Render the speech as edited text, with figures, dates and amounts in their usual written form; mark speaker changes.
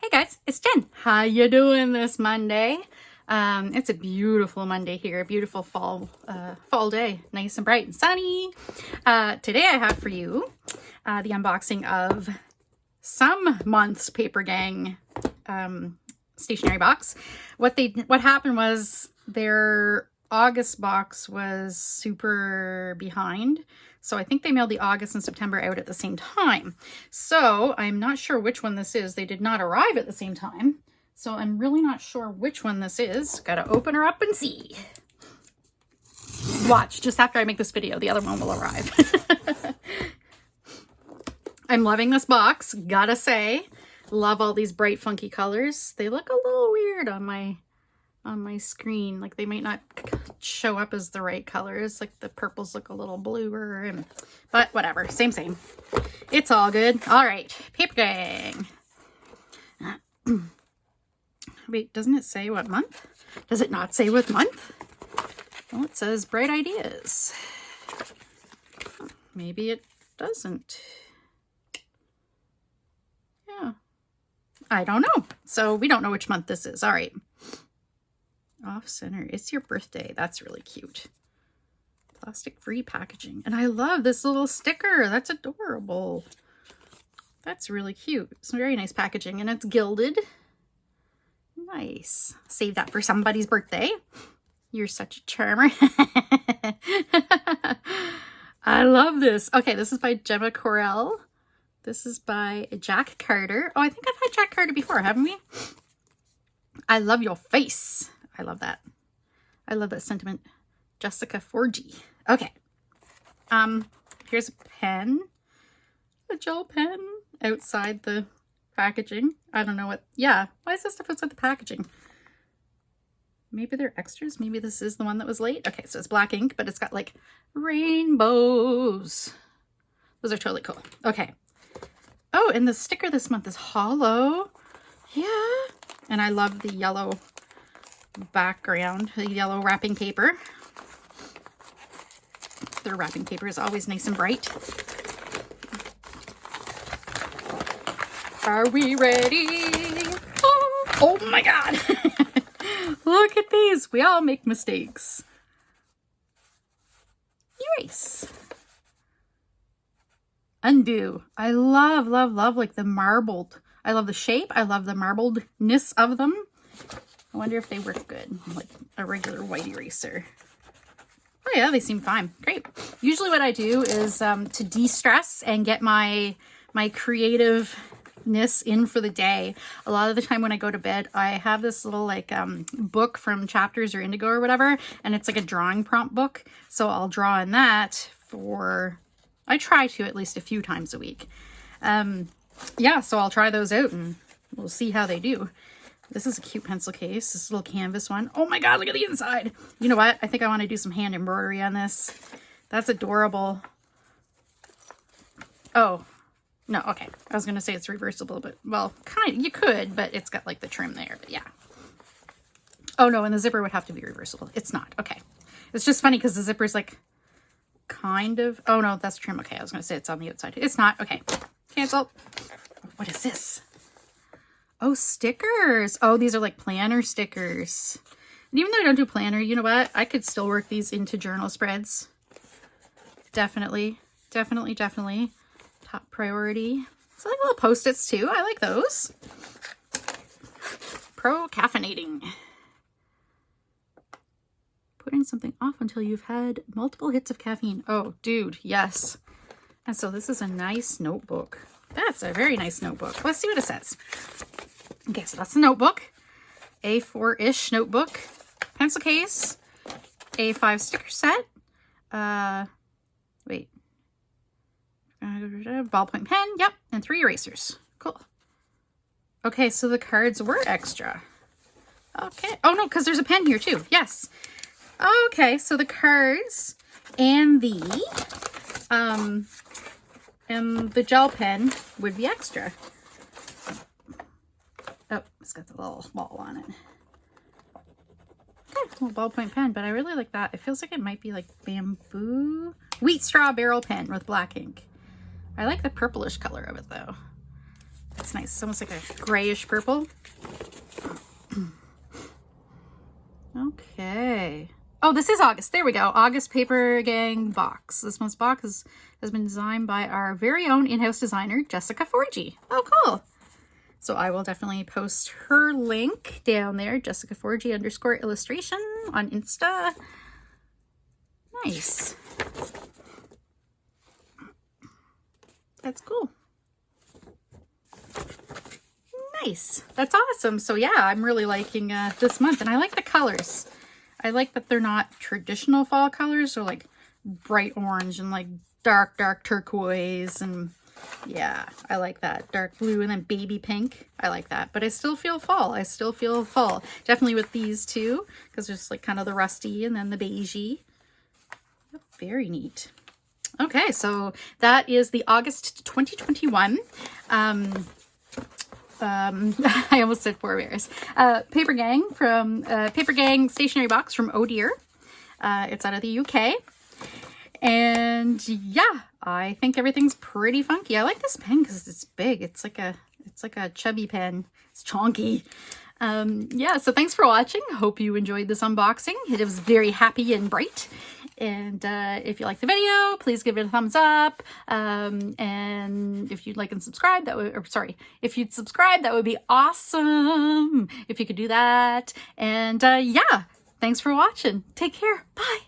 Speaker 1: Hey guys, it's Jen. How you doing this Monday? It's a beautiful Monday here, a beautiful fall day, nice and bright and sunny. Today I have for you the unboxing of some month's PAPERGANG stationery box. What happened was their August box was super behind. So I think they mailed the August and September out at the same time. So I'm not sure which one this is. They did not arrive at the same time. So I'm really not sure which one this is. Gotta open her up and see. Watch, just after I make this video, the other one will arrive. I'm loving this box, gotta say. Love all these bright, funky colors. They look a little weird on my screen. Like they might not show up as the right colors. Like the purples look a little bluer, but whatever, same. It's all good. All right, PAPERGANG. Wait, doesn't it say what month? Does it not say what month? Well, it says Bright Ideas. Maybe it doesn't. Yeah, I don't know. So we don't know which month this is. All right. Off center. It's your birthday. That's really cute. Plastic free packaging. And I love this little sticker. That's adorable. That's really cute. It's very nice packaging and it's gilded. Nice. Save that for somebody's birthday. You're such a charmer. I love this. Okay, this is by Gemma Corell. This is by Jack Carter. Oh, I think I've had Jack Carter before, haven't we? I love your face. I love that. I love that sentiment. Jessica Forgie. Okay. Here's a pen. A gel pen outside the packaging. I don't know what. Yeah. Why is this stuff outside the packaging? Maybe they're extras. Maybe this is the one that was late. Okay, so it's black ink, but it's got like rainbows. Those are totally cool. Okay. Oh, and the sticker this month is hollow. Yeah. And I love the yellow background, the yellow wrapping paper. Their wrapping paper is always nice and bright. Are we ready? Oh my God. Look at these. We all make mistakes. Erase. Undo. I love like the marbled. I love the shape. I love the marbledness of them. I wonder if they work good, like a regular white eraser. Oh yeah, they seem fine. Great. Usually what I do is to de-stress and get my creativeness in for the day. A lot of the time when I go to bed, I have this little like book from Chapters or Indigo or whatever, and it's like a drawing prompt book. So I'll draw in that I try to at least a few times a week. Yeah, so I'll try those out and we'll see how they do. This is a cute pencil case, this little canvas one. Oh my God, look at the inside. You know what? I think I want to do some hand embroidery on this. That's adorable. Oh, no, okay. I was going to say it's reversible, but, well, kind of, you could, but it's got like the trim there, but yeah. Oh no, and the zipper would have to be reversible. It's not, okay. It's just funny because the zipper's like kind of, oh no, that's trim. Okay, I was going to say it's on the outside. It's not, okay. Cancel. What is this? Oh, stickers. Oh, these are like planner stickers. And even though I don't do planner, you know what? I could still work these into journal spreads. Definitely. Top priority. So like little Post-its too. I like those. Pro-caffeinating. Putting something off until you've had multiple hits of caffeine. Oh, dude, yes. And so this is a nice notebook. That's a very nice notebook. Let's see what it says. Okay, so that's the notebook. A4-ish notebook. Pencil case. A5 sticker set. Wait. Ballpoint pen. Yep. And 3 erasers. Cool. Okay, so the cards were extra. Okay. Oh, no, because there's a pen here, too. Yes. Okay, so the cards and the gel pen would be extra. Oh, it's got the little ball on it. Okay, little ballpoint pen, but I really like that. It feels like it might be like bamboo. Wheat straw barrel pen with black ink. I like the purplish color of it though. It's nice. It's almost like a grayish purple. Okay. Oh, this is August. There we go. August Paper Gang box. This month's box has been designed by our very own in-house designer, Jessica Forgie. Oh, cool. So I will definitely post her link down there, Jessica Forgie _illustration on Insta. Nice. That's cool. Nice. That's awesome. So yeah, I'm really liking this month, and I like the colors. I like that they're not traditional fall colors. They're like bright orange and like dark turquoise, and yeah, I like that. Dark blue and then baby pink. I like that, but I still feel fall. I still feel fall. Definitely with these two, because there's like kind of the rusty and then the beigey. Very neat. Okay, so that is the August 2021 I almost said forebears. Paper Gang from Paper Gang stationery box from Oh Dear. It's out of the UK. And yeah, I think everything's pretty funky. I like this pen because it's big. It's like a chubby pen. It's chonky. Yeah, so thanks for watching. Hope you enjoyed this unboxing. It was very happy and bright. And if you like the video, please give it a thumbs up. And if you'd like and subscribe, that would, or sorry, if you'd subscribe, that would be awesome. If you could do that. And yeah, thanks for watching. Take care. Bye.